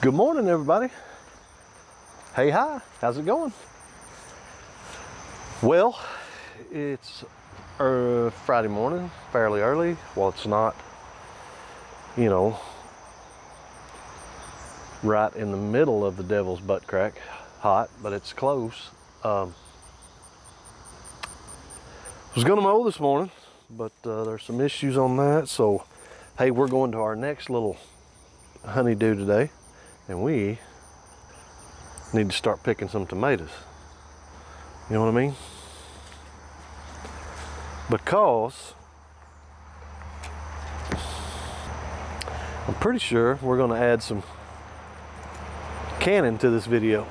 Good morning, everybody. Hey, hi, how's it going? Well, it's Friday morning, fairly early. Well, it's not, right in the middle of the devil's butt crack hot, but it's close. I was gonna mow this morning, but there's some issues on that. So, hey, we're going to our next little honeydew today, and we need to start picking some tomatoes. You know what I mean? Because I'm pretty sure we're going to add some canning to this video.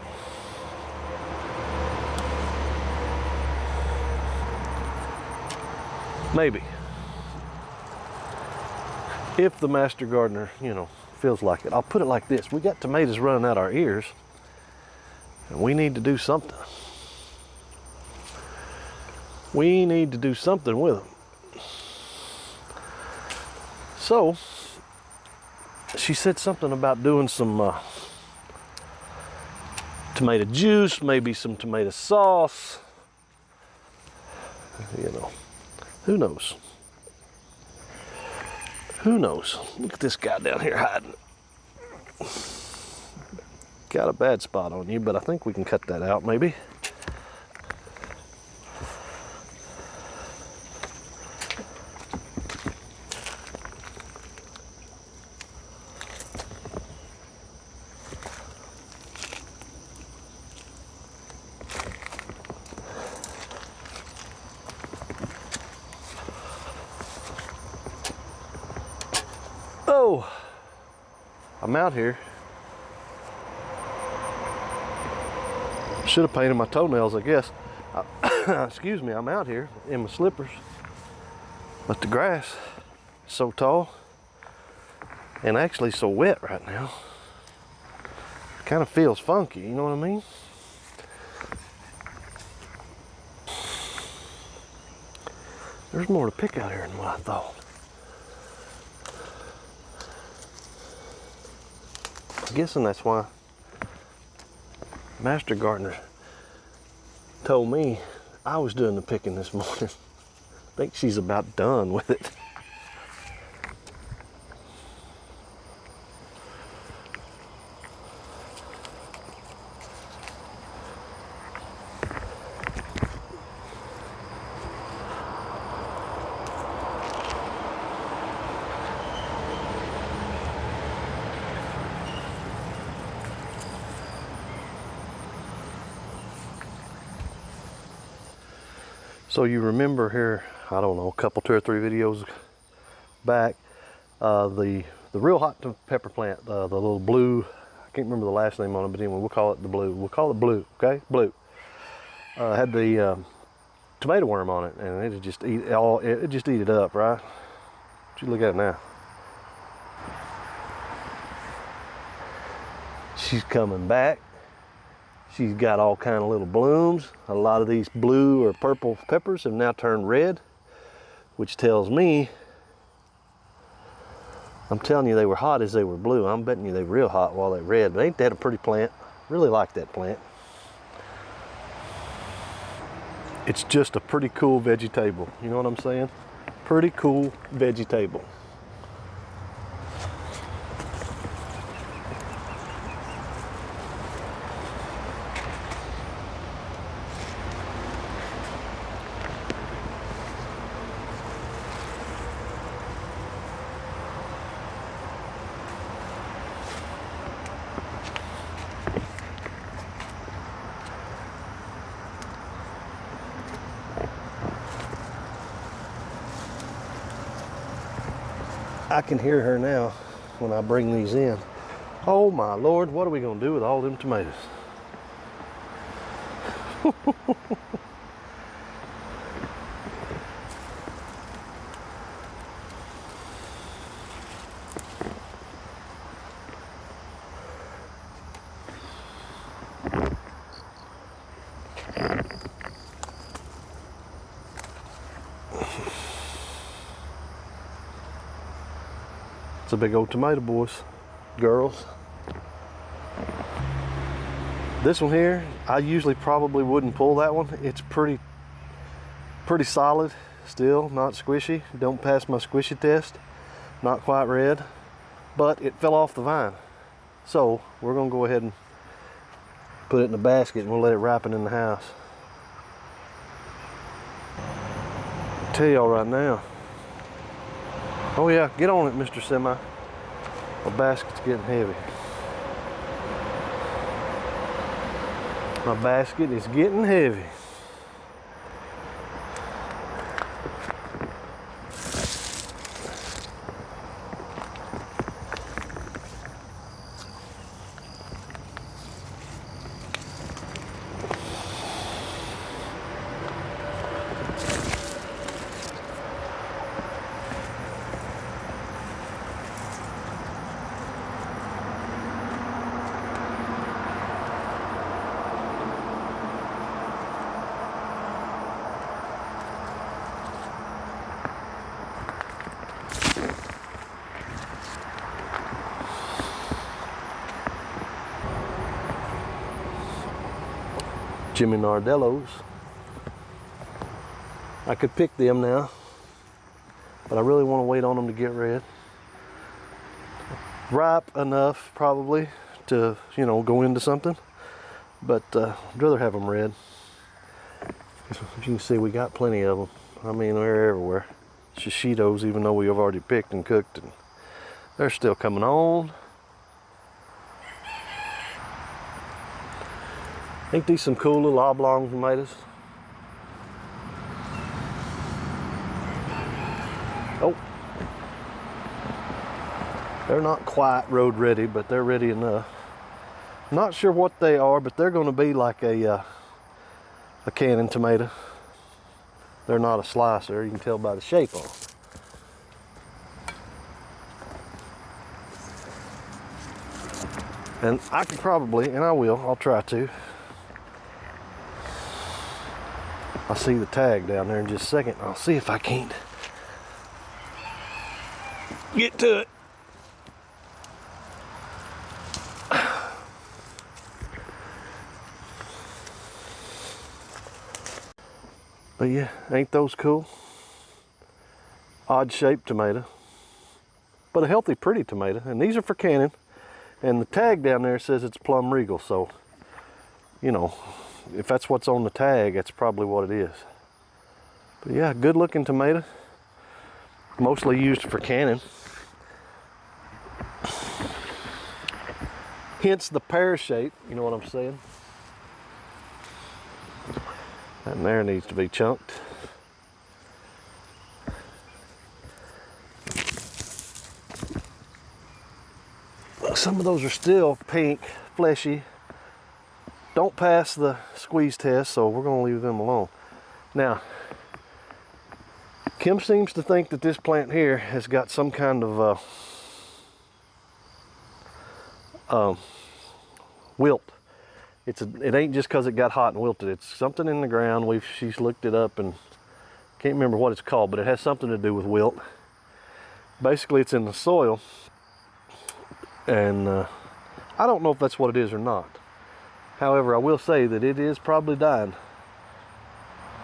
Maybe. If the master gardener, feels like it. I'll put it like this. We got tomatoes running out our ears, and we need to do something. We need to do something with them. So, she said something about doing some tomato juice, maybe some tomato sauce. Who knows? Who knows? Look at this guy down here hiding. Got a bad spot on you, but I think we can cut that out maybe. Oh, I'm out here. Should have painted my toenails, I guess. Excuse me, I'm out here in my slippers. But the grass is so tall and actually so wet right now. It kind of feels funky, you know what I mean? There's more to pick out here than what I thought. I'm guessing that's why Master Gardener told me I was doing the picking this morning. I think she's about done with it. So you remember here, I don't know, a couple, 2 or 3 videos back, the real hot pepper plant, the little blue, I can't remember the last name on it, but anyway, we'll call it the blue. We'll call it blue, okay? Blue. Had the tomato worm on it, and it just eat it up, right? What you look at now? She's coming back. She's got all kind of little blooms. A lot of these blue or purple peppers have now turned red, which tells me, I'm telling you, they were hot as they were blue. I'm betting you they were real hot while they're red. But ain't that a pretty plant? Really like that plant. It's just a pretty cool vegetable. You know what I'm saying? Pretty cool vegetable. I can hear her now when I bring these in. Oh my Lord, what are we gonna do with all them tomatoes? It's a big old tomato, boys, girls. This one here, I usually probably wouldn't pull that one. It's pretty solid still, not squishy. Don't pass my squishy test. Not quite red, but it fell off the vine. So we're gonna go ahead and put it in the basket and we'll let it ripen in the house. I'll tell y'all right now. Oh yeah, get on it, Mr. Semi. My basket's getting heavy. My basket is getting heavy. Jimmy Nardellos. I could pick them now, but I really want to wait on them to get red. Ripe enough probably to, you know, go into something, but I'd rather have them red. As you can see, we got plenty of them. I mean, they're everywhere. Shishitos, even though we have already picked and cooked, and they're still coming on. Ain't these some cool little oblong tomatoes? Oh, they're not quite road ready, but they're ready enough. Not sure what they are, but they're going to be like a cannon tomato. They're not a slicer. You can tell by the shape of them. And I can probably, and I will, I'll try to. I'll see the tag down there in just a second. I'll see if I can't get to it. But yeah, ain't those cool? Odd shaped tomato, but a healthy, pretty tomato. And these are for canning. And the tag down there says it's plum regal, so, you know, if that's what's on the tag, that's probably what it is. But yeah, good looking tomato. Mostly used for canning. Hence the pear shape, you know what I'm saying? That there needs to be chunked. Some of those are still pink, fleshy. Don't pass the squeeze test, so we're gonna leave them alone. Now, Kim seems to think that this plant here has got some kind of wilt. It ain't just because it got hot and wilted. It's something in the ground. She's looked it up and can't remember what it's called, but it has something to do with wilt. Basically, it's in the soil, and I don't know if that's what it is or not. However, I will say that it is probably dying.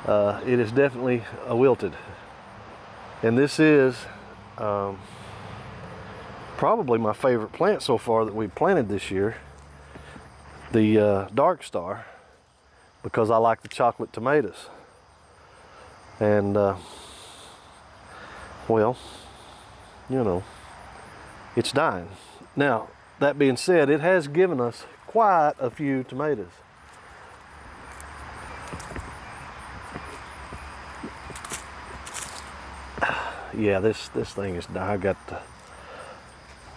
It is definitely wilted. And this is probably my favorite plant so far that we've planted this year. The Dark Star, because I like the chocolate tomatoes. And, well, you know, it's dying. Now, that being said, it has given us quite a few tomatoes. Yeah, this thing is dying.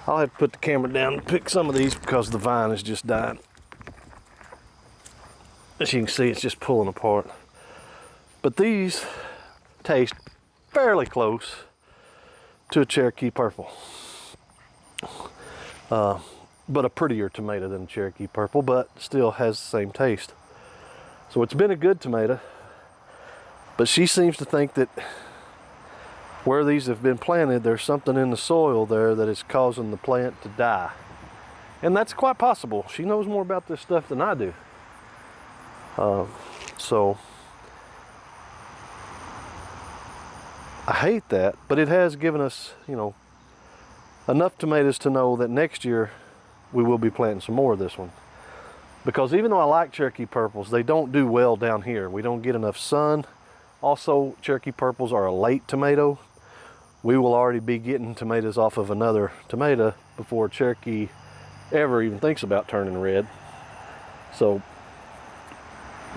I'll have to put the camera down and pick some of these because the vine is just dying. As you can see, it's just pulling apart. But these taste fairly close to a Cherokee Purple. But a prettier tomato than Cherokee Purple, but still has the same taste. So it's been a good tomato, but she seems to think that where these have been planted, there's something in the soil there that is causing the plant to die. And that's quite possible. She knows more about this stuff than I do. So I hate that, but it has given us, you know, enough tomatoes to know that next year we will be planting some more of this one. Because even though I like Cherokee purples, they don't do well down here. We don't get enough sun. Also, Cherokee purples are a late tomato. We will already be getting tomatoes off of another tomato before Cherokee ever even thinks about turning red. So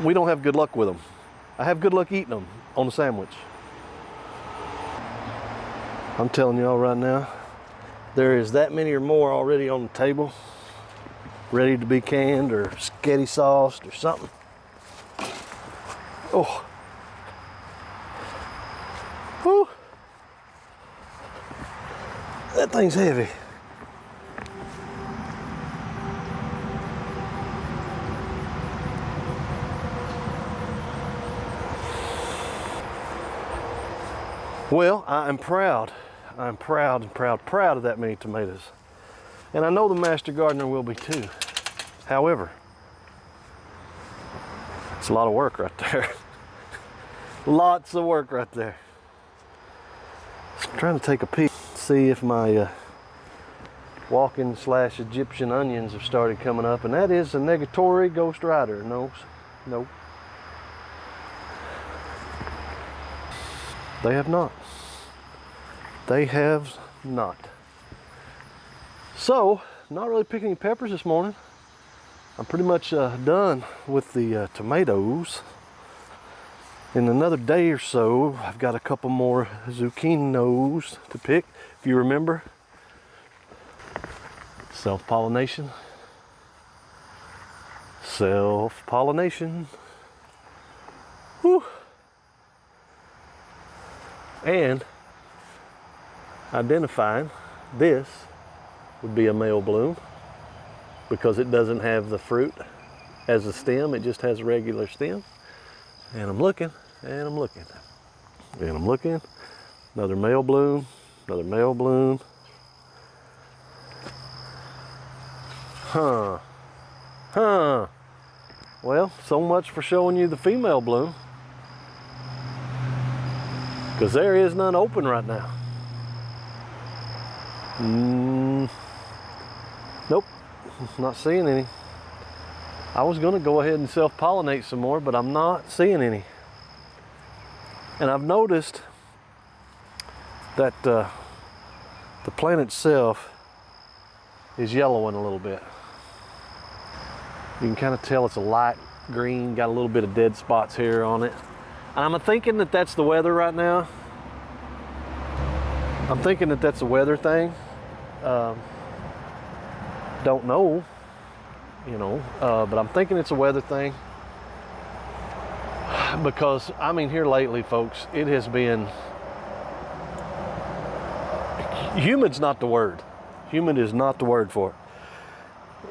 we don't have good luck with them. I have good luck eating them on a sandwich. I'm telling y'all right now, there is that many or more already on the table, ready to be canned or sketty sauced or something. Oh. Whew. That thing's heavy. Well, I'm proud. I'm proud of that many tomatoes. And I know the master gardener will be too. However, it's a lot of work right there. Lots of work right there. Just trying to take a peek, see if my walking / Egyptian onions have started coming up, and that is a negatory Ghost Rider. No, nope. They have not. They have not. So, not really picking any peppers this morning. I'm pretty much done with the tomatoes. In another day or so, I've got a couple more zucchinos to pick. If you remember, self-pollination. Self-pollination. Whew. And identifying this would be a male bloom because it doesn't have the fruit as a stem, it just has a regular stem. And I'm looking, and I'm looking, and I'm looking. Another male bloom, another male bloom. Huh. Well, so much for showing you the female bloom, because there is none open right now. Nope, not seeing any. I was going to go ahead and self-pollinate some more, but I'm not seeing any. And I've noticed that the plant itself is yellowing a little bit. You can kind of tell it's a light green, got a little bit of dead spots here on it. I'm thinking that that's the weather right now. I'm thinking that that's a weather thing. Don't know, you know, but I'm thinking it's a weather thing. Because, I mean, here lately, folks, it has been, humid's not the word. Humid is not the word for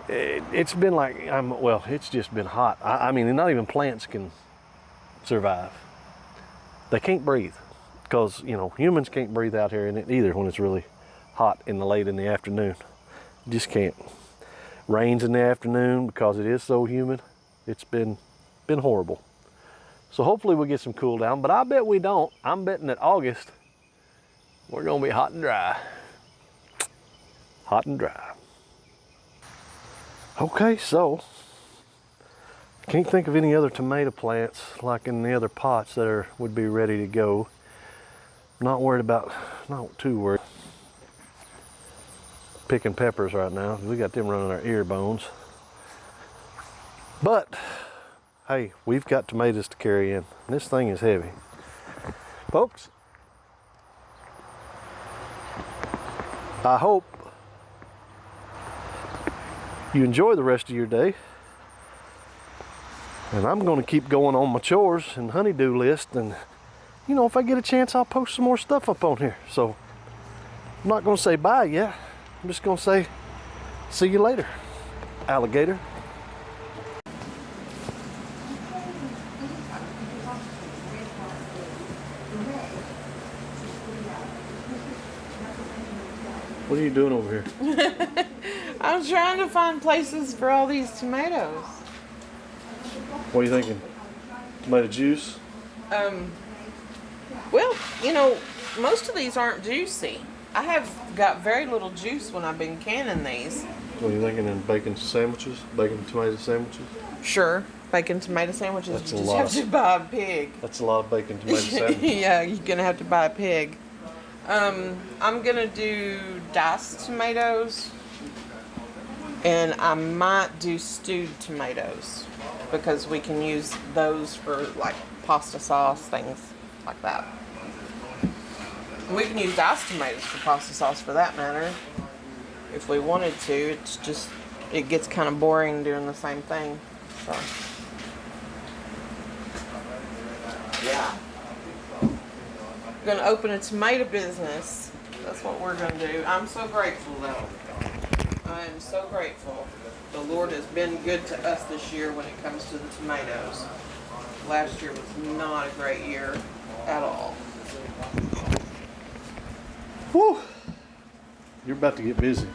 it. It's been like, well, it's just been hot. I mean, not even plants can survive. They can't breathe because, you know, humans can't breathe out here in it either when it's really hot late in the afternoon. Just can't. Rains in the afternoon because it is so humid. It's been horrible. So hopefully we'll get some cool down, but I bet we don't. I'm betting that August, we're gonna be hot and dry. Hot and dry. Okay, so can't think of any other tomato plants like in the other pots that would be ready to go. Not worried about, not too worried. Picking peppers right now. We got them running our ear bones. But hey, we've got tomatoes to carry in. This thing is heavy. Folks, I hope you enjoy the rest of your day. And I'm going to keep going on my chores and honeydew list. And, you know, if I get a chance, I'll post some more stuff up on here. So I'm not going to say bye yet. I'm just going to say, see you later, alligator. What are you doing over here? I'm trying to find places for all these tomatoes. What are you thinking? Tomato juice? Well, you know, most of these aren't juicy. I have got very little juice when I've been canning these. What are you thinking in bacon sandwiches? Bacon tomato sandwiches? Sure, bacon tomato sandwiches. That's you a just lot. have to buy a pig. That's a lot of bacon tomato sandwiches. Yeah, you're gonna have to buy a pig. I'm gonna do diced tomatoes, and I might do stewed tomatoes because we can use those for like pasta sauce, things like that. We can use diced tomatoes for pasta sauce for that matter, if we wanted to. It's just, it gets kind of boring doing the same thing. So, yeah. We're gonna open a tomato business. That's what we're gonna do. I'm so grateful though. I am so grateful. The Lord has been good to us this year when it comes to the tomatoes. Last year was not a great year at all. Whew! You're about to get busy.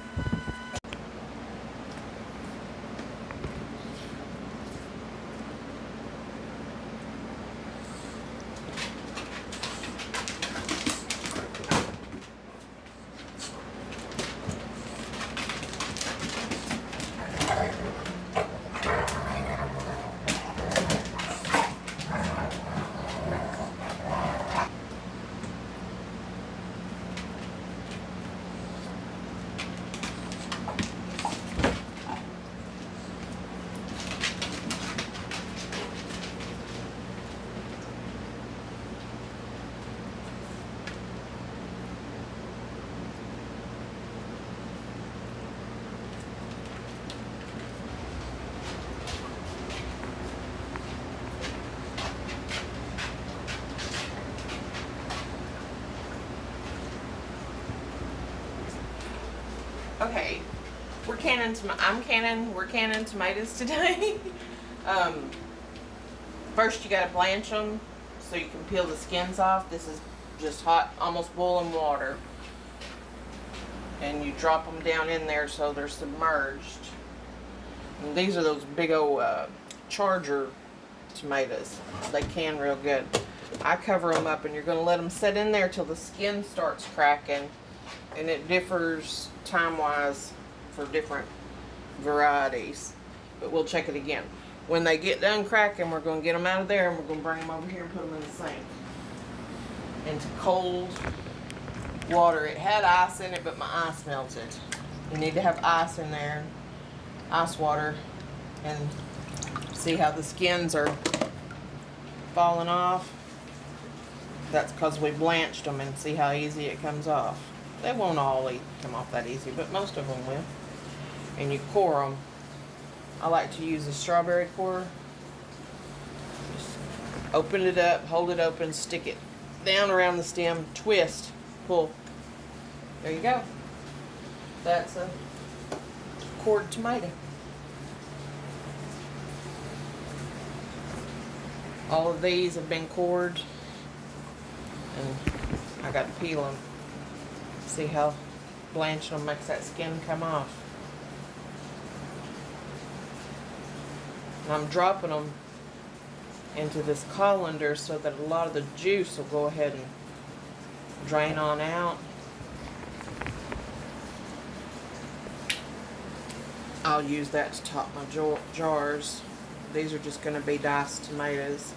Okay, we're canning tomatoes today. First you gotta blanch them so you can peel the skins off. This is just hot, almost boiling water. And you drop them down in there so they're submerged. And these are those big old Charger tomatoes. They can real good. I cover them up and you're gonna let them sit in there till the skin starts cracking. And it differs time-wise for different varieties, but we'll check it again. When they get done cracking, we're going to get them out of there and we're going to bring them over here and put them in the sink. Into cold water. It had ice in it, but my ice melted. You need to have ice in there, ice water, and see how the skins are falling off. That's because we blanched them, and see how easy it comes off. They won't all come off that easy, but most of them will. And you core them. I like to use a strawberry core. Just open it up, hold it open, stick it down around the stem, twist, pull. There you go. That's a cored tomato. All of these have been cored, and I got to peel them. See how blanching them makes that skin come off. And I'm dropping them into this colander so that a lot of the juice will go ahead and drain on out. I'll use that to top my jars. These are just going to be diced tomatoes.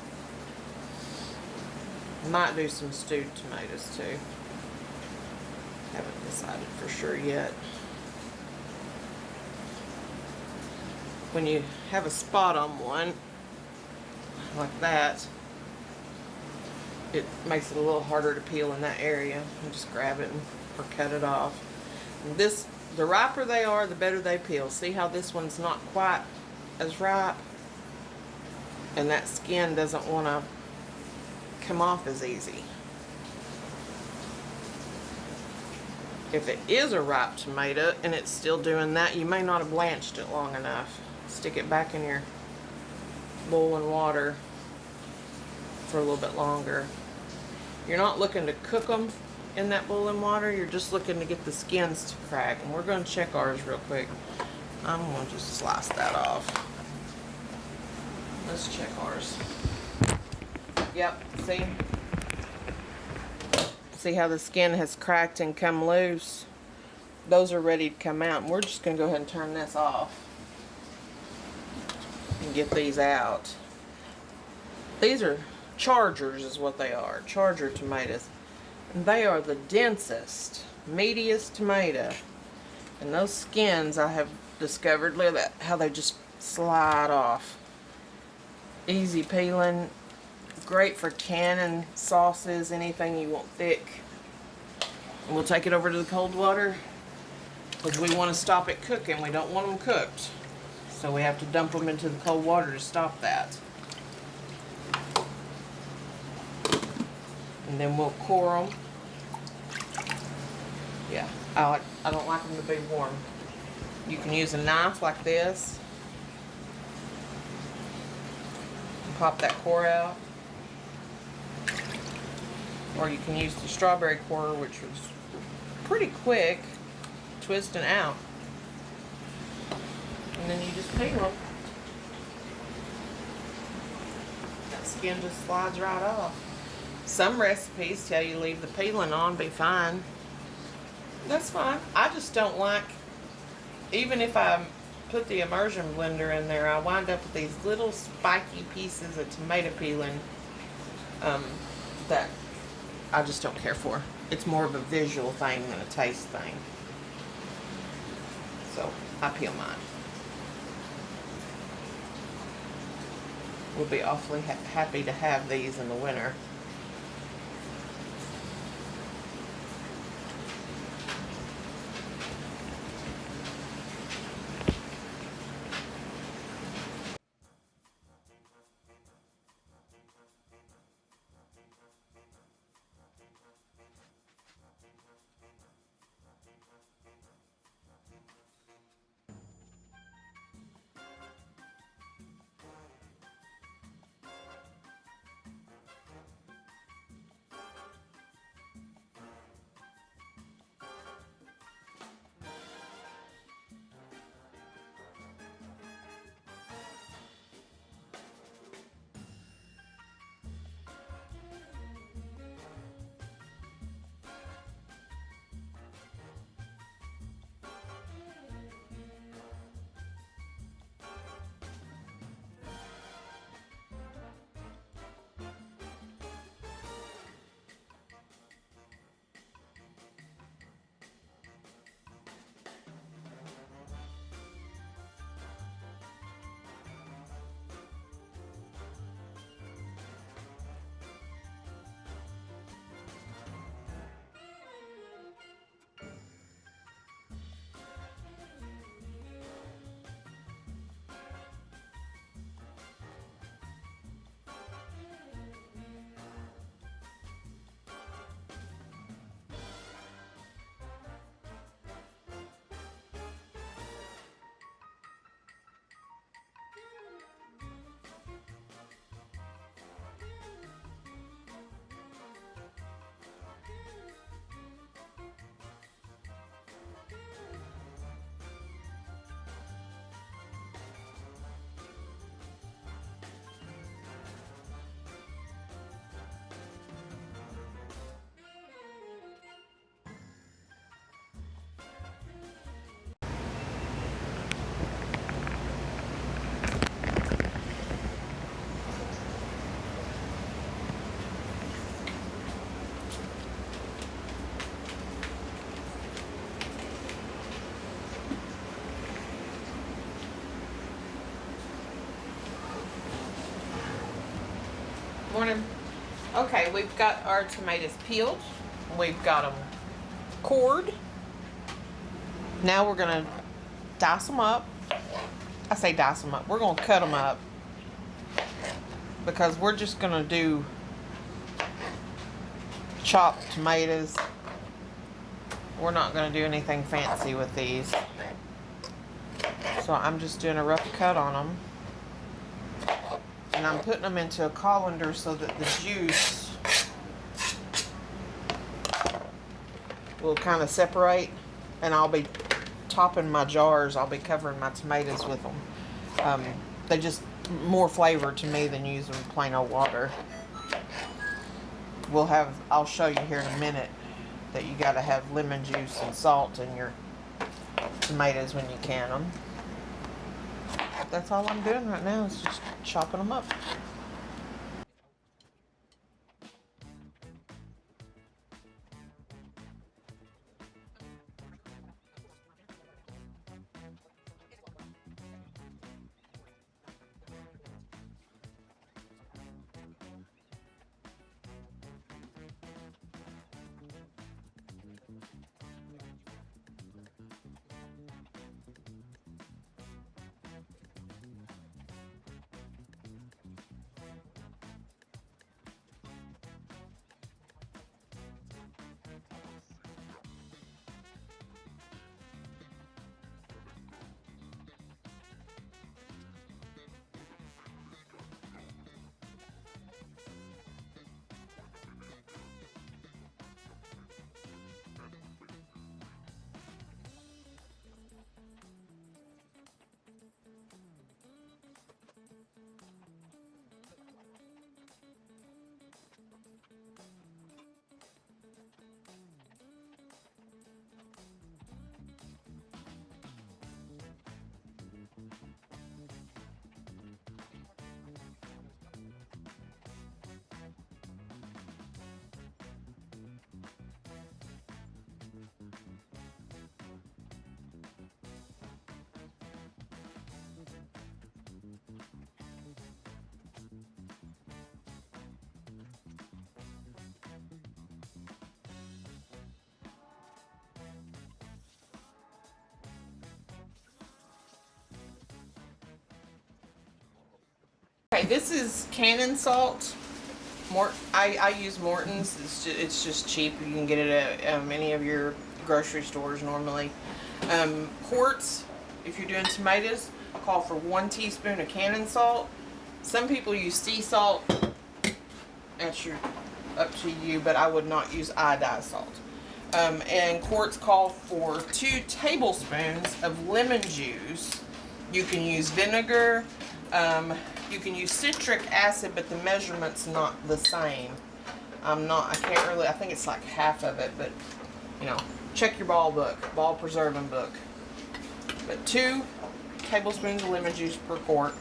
Might do some stewed tomatoes too. Haven't decided for sure yet. When you have a spot on one like that, it makes it a little harder to peel in that area. You just grab it or cut it off. And the riper they are, the better they peel. See how this one's not quite as ripe, and that skin doesn't want to come off as easy. If it is a ripe tomato and it's still doing that, you may not have blanched it long enough. Stick it back in your boiling water for a little bit longer. You're not looking to cook them in that boiling water, you're just looking to get the skins to crack. And we're going to check ours real quick. I'm going to just slice that off. Let's check ours. Yep, see? See how the skin has cracked and come loose? Those are ready to come out, and we're just gonna go ahead and turn this off and get these out. These are chargers is what they are, charger tomatoes. And they are the densest, meatiest tomato. And those skins I have discovered, look at that, how they just slide off. Easy peeling, great for canning sauces, anything you want thick. And we'll take it over to the cold water because we want to stop it cooking. We don't want them cooked. So we have to dump them into the cold water to stop that. And then we'll core them. Yeah, I don't like them to be warm. You can use a knife like this and pop that core out. Or you can use the strawberry core, which was pretty quick, twisting out. And then you just peel them. That skin just slides right off. Some recipes tell you leave the peeling on, be fine. That's fine. I just don't like, even if I put the immersion blender in there, I wind up with these little spiky pieces of tomato peeling that I just don't care for. It's more of a visual thing than a taste thing. So I peel mine. We'll be awfully happy to have these in the winter. Morning. Okay, we've got our tomatoes peeled. We've got them cored. Now we're gonna dice them up. I say dice them up. We're gonna cut them up because we're just gonna do chopped tomatoes. We're not gonna do anything fancy with these. So I'm just doing a rough cut on them. And I'm putting them into a colander so that the juice will kind of separate. And I'll be topping my jars. I'll be covering my tomatoes with them. They just more flavor to me than using plain old water. I'll show you here in a minute that you got to have lemon juice and salt in your tomatoes when you can them. That's all I'm doing right now is just chopping them up. Okay, this is Cannon salt. I use Morton's. It's just cheap. You can get it at any of your grocery stores normally. Quarts, if you're doing tomatoes, call for 1 teaspoon of Cannon salt. Some people use sea salt. That's up to you, but I would not use iodized salt. And quarts call for 2 tablespoons of lemon juice. You can use vinegar. You can use citric acid, but the measurement's not the same. I think it's like half of it, but you know, check your ball preserving book. But 2 tablespoons of lemon juice per quart.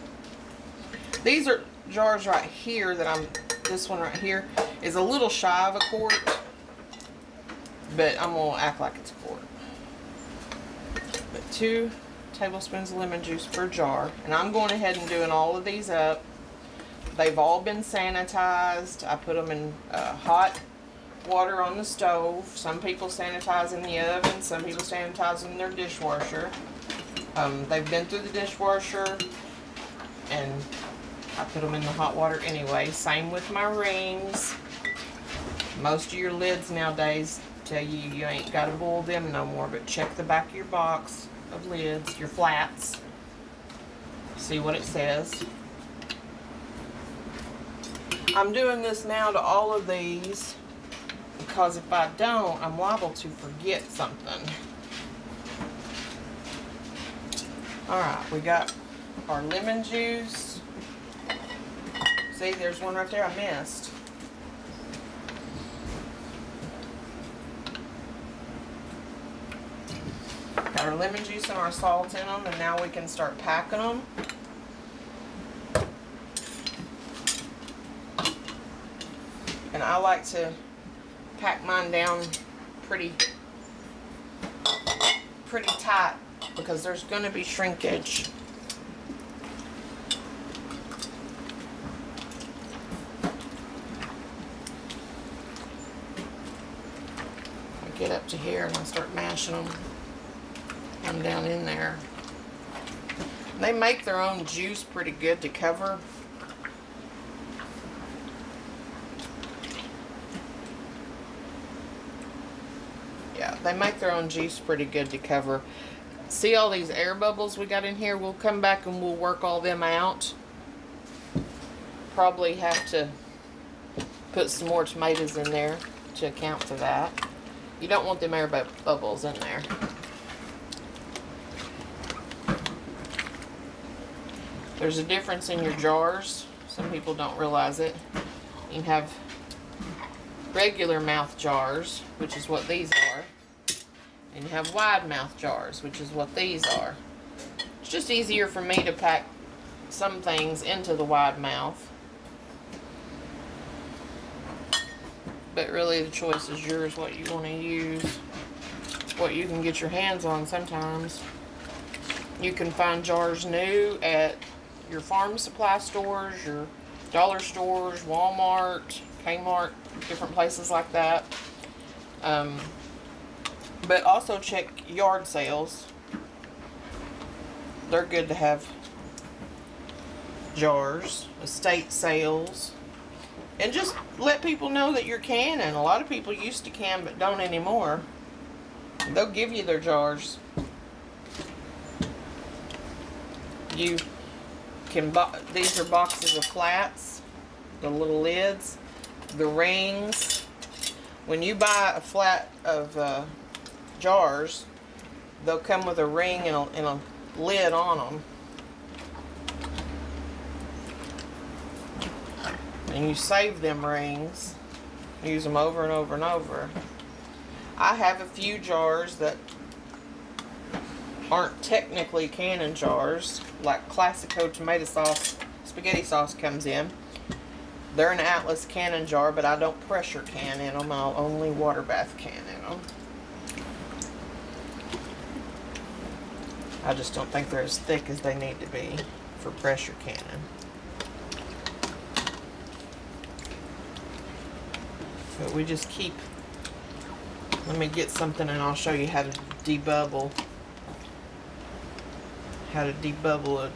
These are jars right here this one right here is a little shy of a quart, but I'm gonna act like it's a quart. But 2 tablespoons of lemon juice per jar, and I'm going ahead and doing all of these up. They've all been sanitized. I put them in hot water on the stove. Some people sanitize in the oven, some people sanitize in their dishwasher. They've been through the dishwasher, and I put them in the hot water anyway. Same with my rings. Most of your lids nowadays tell you ain't got to boil them no more, but check the back of your box of lids, your flats, see what it says. I'm doing this now to all of these because if I don't, I'm liable to forget something. Alright, we got our lemon juice. See, there's one right there I missed. Got our lemon juice and our salt in them, and now we can start packing them. And I like to pack mine down pretty tight because there's going to be shrinkage. I get up to here and I start mashing them. I'm down in there. They make their own juice pretty good to cover. Yeah, they make their own juice pretty good to cover. See all these air bubbles we got in here? We'll come back and we'll work all them out. Probably have to put some more tomatoes in there to account for that. You don't want them air bubbles in there. There's a difference in your jars. Some people don't realize it. You can have regular mouth jars, which is what these are. And you have wide mouth jars, which is what these are. It's just easier for me to pack some things into the wide mouth. But really the choice is yours, what you want to use, what you can get your hands on sometimes. You can find jars new at your farm supply stores, your dollar stores, Walmart, Kmart, different places like that. But also check yard sales. They're good to have jars, estate sales. And just let people know that you're canning. A lot of people used to can but don't anymore. They'll give you their jars. You can buy, these are boxes of flats, the little lids, the rings. When you buy a flat of jars, they'll come with a ring and a lid on them. And you save them rings, use them over and over and over. I have a few jars that aren't technically canning jars, like Classico tomato sauce, spaghetti sauce comes in. They're an Atlas canning jar, but I don't pressure can in them. I'll only water bath can in them. I just don't think they're as thick as they need to be for pressure canning. But we just keep, let me get something and I'll show you how to debubble. How to debubble a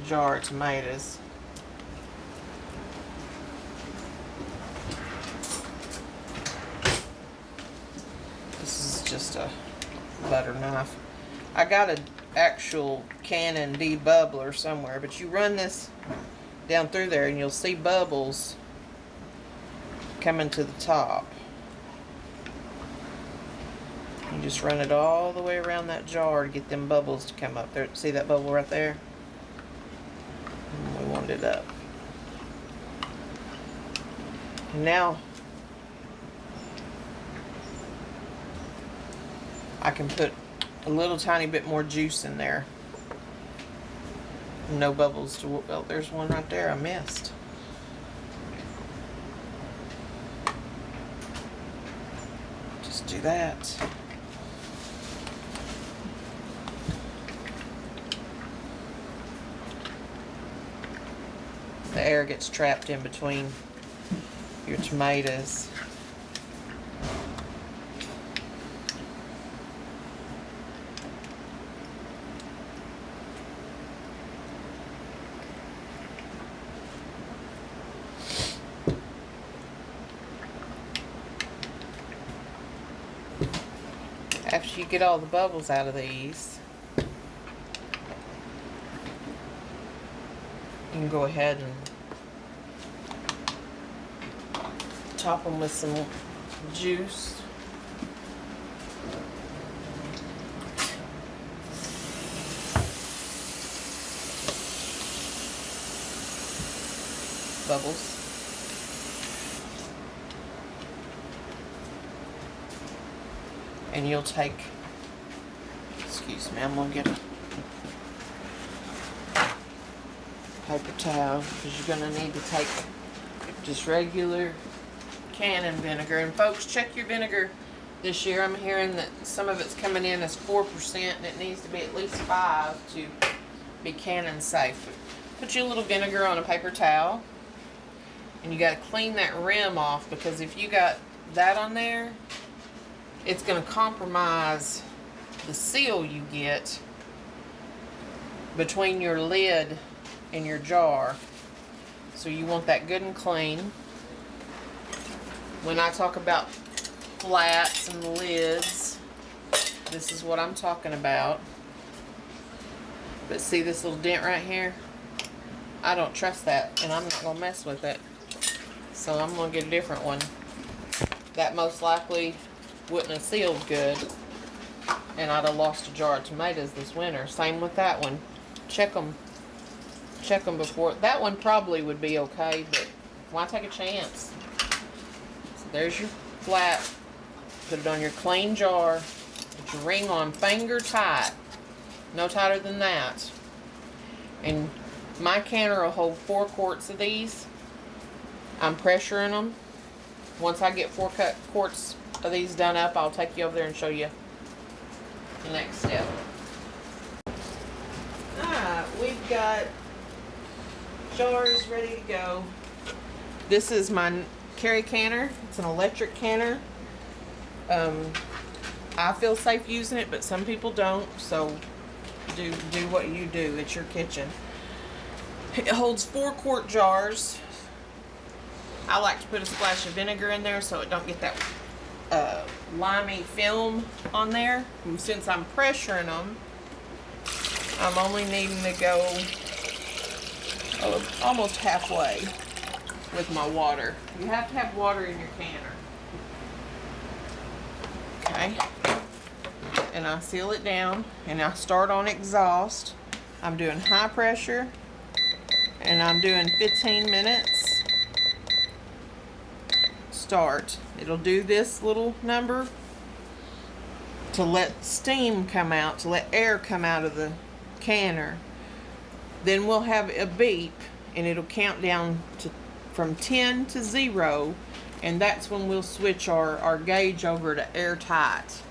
jar of tomatoes. This is just a butter knife. I got an actual Canon debubbler somewhere, but you run this down through there and you'll see bubbles coming to the top. You just run it all the way around that jar to get them bubbles to come up there. See that bubble right there? And we want it up. And now I can put a little tiny bit more juice in there. No bubbles to, well, there's one right there I missed. Just do that. The air gets trapped in between your tomatoes. After you get all the bubbles out of these, you can go ahead and top them with some juice. Bubbles. And you'll take, excuse me, I'm gonna get a paper towel because you're gonna need to take just regular canning vinegar. And folks, check your vinegar this year. I'm hearing that some of it's coming in as 4% and it needs to be at least 5 to be canning safe. Put your little vinegar on a paper towel and you gotta clean that rim off, because if you got that on there, it's going to compromise the seal you get between your lid and your jar. So you want that good and clean. When I talk about flats and lids, this is what I'm talking about. But see this little dent right here? I don't trust that, and I'm not going to mess with it. So I'm going to get a different one. That most likely wouldn't have sealed good, and I'd have lost a jar of tomatoes this winter. Same with that one. Check them check them before. That one probably would be okay, but why take a chance? So there's your flat. Put it on your clean jar. Put your ring on finger tight. No tighter than that. And my canner will hold 4 quarts of these. I'm pressuring them. Once I get 4 quarts of these done up, I'll take you over there and show you the next step. Alright, we've got jars ready to go. This is my carry canner. It's an electric canner. I feel safe using it, but some people don't, so do what you do. It's your kitchen. It holds 4 quart jars. I like to put a splash of vinegar in there so it don't get that limey film on there. And since I'm pressuring them, I'm only needing to go almost halfway with my water. You have to have water in your canner. Okay. And I seal it down and I start on exhaust. I'm doing high pressure and I'm doing 15 minutes. Start. It'll do this little number to let steam come out, to let air come out of the canner. Then we'll have a beep and it'll count down to from 10 to 0, and that's when we'll switch our gauge over to airtight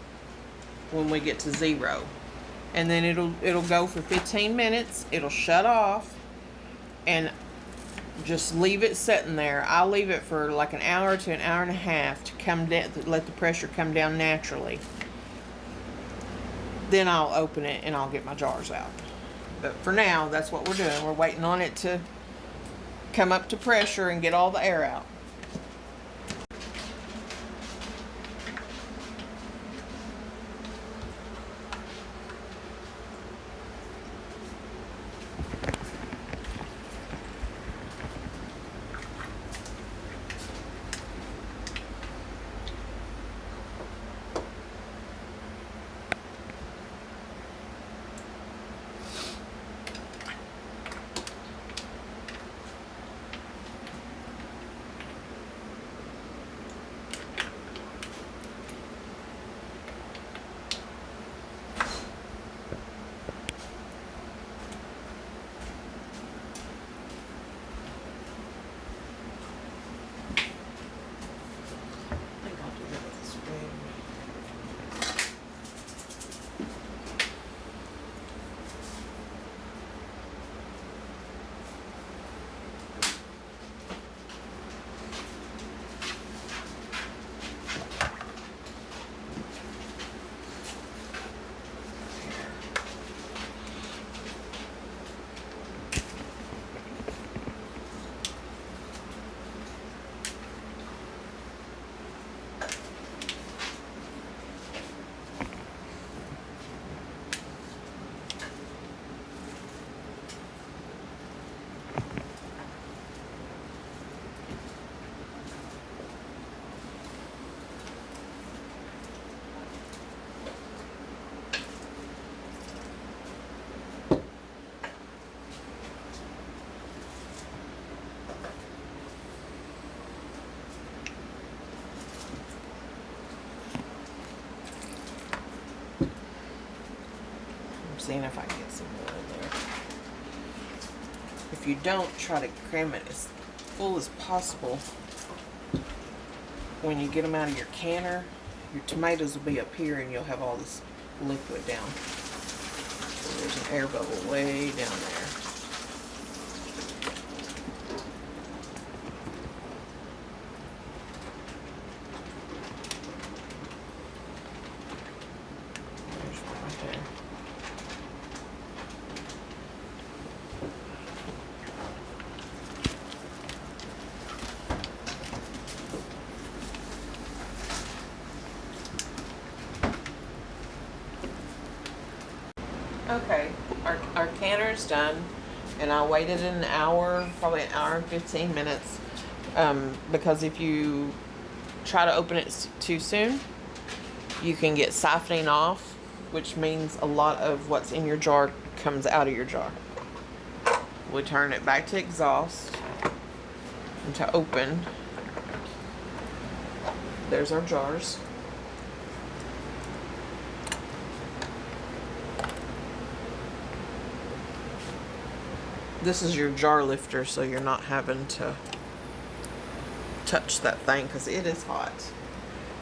when we get to 0. And then it'll go for 15 minutes, it'll shut off, and just leave it sitting there. I'll leave it for like an hour to an hour and a half to come down, to let the pressure come down naturally. Then I'll open it and I'll get my jars out. But for now, that's what we're doing. We're waiting on it to come up to pressure and get all the air out. Seeing if I can get some more in there. If you don't, try to cram it as full as possible. When you get them out of your canner, your tomatoes will be up here and you'll have all this liquid down. So there's an air bubble way down there. There's one right there. Okay, our canner's done, and I waited an hour, probably an hour and 15 minutes, because if you try to open it too soon, you can get siphoning off, which means a lot of what's in your jar comes out of your jar. we turn it back to exhaust and to open. There's our jars. This is your jar lifter, so you're not having to touch that thing because it is hot.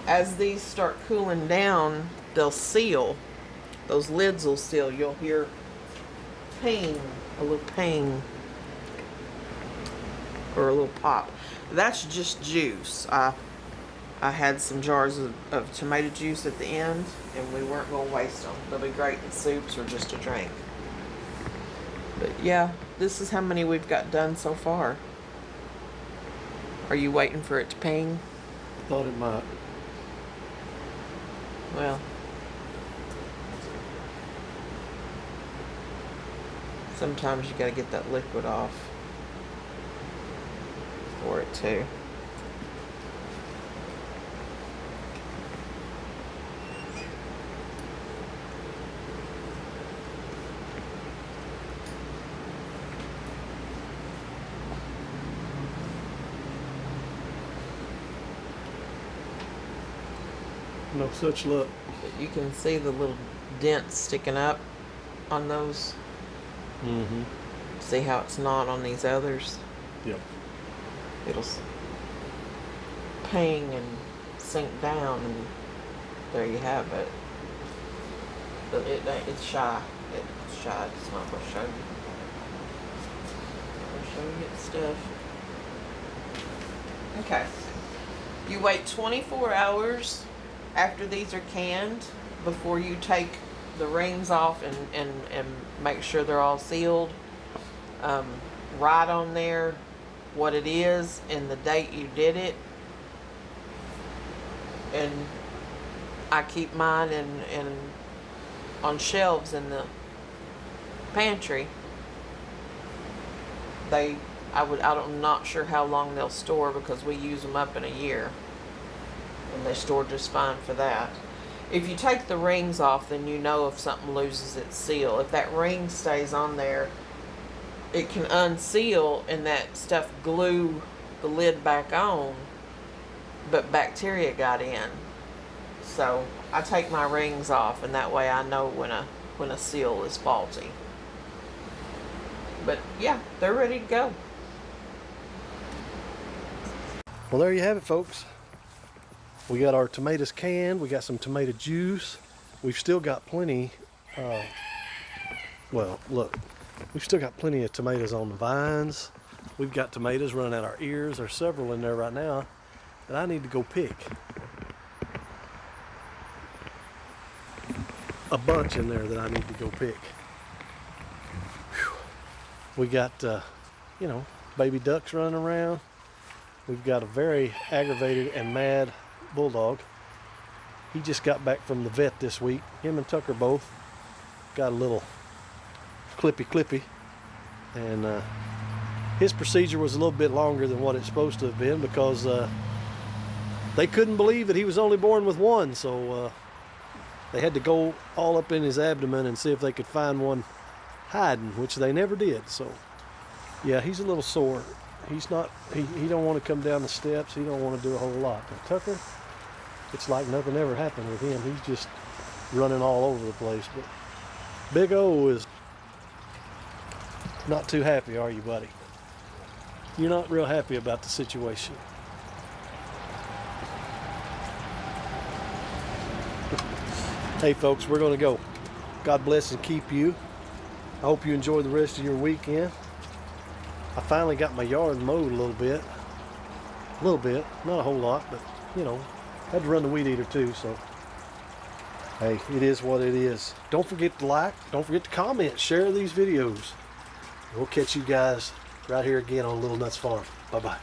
As these start cooling down, they'll seal. Those lids will seal. You'll hear ping, a little ping, or a little pop. That's just juice. I had some jars of tomato juice at the end, and we weren't going to waste them. They'll be great in soups or just a drink. But yeah, this is how many we've got done so far. Are you waiting for it to ping? Thought it might. Well, sometimes you gotta get that liquid off for it too. No such luck. But you can see the little dents sticking up on those. Mm-hmm. See how it's not on these others? Yep. It'll ping and sink down, and there you have it. But it's shy. It's shy. It's not going to show you. I'll show you its stuff. Okay. You wait 24 hours after these are canned before you take the rings off and make sure they're all sealed. Write on there what it is and the date you did it. And I keep mine in on shelves in the pantry. I'm not sure how long they'll store because we use them up in a year. And they store just fine for that. If you take the rings off, then you know if something loses its seal. If that ring stays on there, it can unseal and that stuff glue the lid back on, but bacteria got in. So I take my rings off, and that way I know when a seal is faulty. But yeah, they're ready to go. Well, there you have it, folks. We got our tomatoes canned. We got some tomato juice. We've still got plenty. Well, look, we've still got plenty of tomatoes on the vines. We've got tomatoes running out our ears. There's several in there right now that I need to go pick. A bunch in there that I need to go pick. Whew. We got, baby ducks running around. We've got a very aggravated and mad bulldog. He just got back from the vet this week. Him and Tucker both got a little clippy, and his procedure was a little bit longer than what it's supposed to have been because they couldn't believe that he was only born with one, so they had to go all up in his abdomen and see if they could find one hiding, which they never did. So yeah, he's a little sore. He's not, he don't want to come down the steps. He don't want to do a whole lot. But Tucker, it's like nothing ever happened with him. He's just running all over the place. But Big O is not too happy, are you, buddy? You're not real happy about the situation. Hey folks, we're going to go. God bless and keep you. I hope you enjoy the rest of your weekend. I finally got my yard mowed a little bit. Not a whole lot, but had to run the weed eater too, so hey, it is what it is. Don't forget to like, don't forget to comment, share these videos. We'll catch you guys right here again on Little Nuts Farm. Bye-bye.